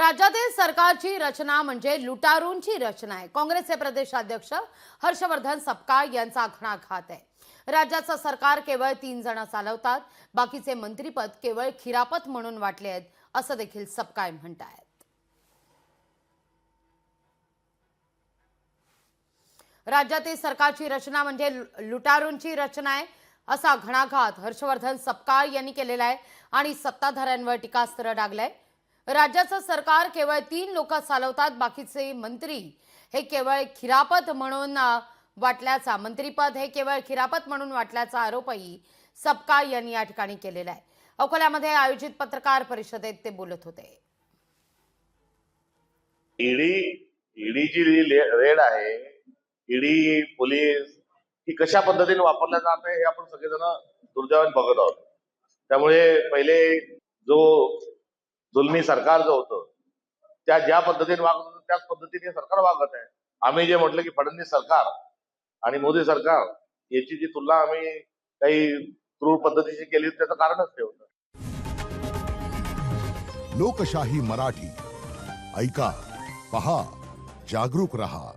राज्यातील सरकारची रचना म्हणजे लुटारूंची रचना आहे। काँग्रेसचे प्रदेशाध्यक्ष हर्षवर्धन सपकाळ यांचा घणाघात आहे। राज्याचं सरकार केवळ 3 जण चालवतात, बाकीचे मंत्रीपद केवळ खिरापत म्हणून वाटले आहेत, असं देखील सपकाळ म्हणतात। राज्यातील सरकारची रचना म्हणजे लुटारूंची रचना आहे, असा घणाघात हर्षवर्धन सपकाळ यांनी केलेला आहे आणि सत्ताधाऱ्यांवर टीकास्त्र डागलंय। राज्याचं सरकार केवळ 3 लोक चालवतात, बाकीचे मंत्री हे केवळ खिरापत म्हणून वाटल्याचा मंत्रीपद हे केवळ खिरापत म्हणून वाटल्याचा आरोपही सपकाळ यांनी या ठिकाणी केलेला आहे। अकोल्यामध्ये आयोजित पत्रकार परिषदेत ते बोलत होते। ईडीची रेड आहे, ईडी पोलीस ही कशा पद्धतीने वापरल्या जात आहे हे आपण सगळेजण दुर्दैवाने बघत आहोत। त्यामुळे पहिले जो जुलमी सरकार जो होतं त्या ज्या पद्धतीने वागत होतं त्याच पद्धतीने सरकार वागत आहे। आम्ही जे म्हटलं की फडणवीस सरकार आणि मोदी सरकार याची जी तुलना आम्ही काही क्रूर पद्धतीची केली त्याचं कारणच ते होतं। लोकशाही मराठी ऐका, पहा, जागरूक रहा।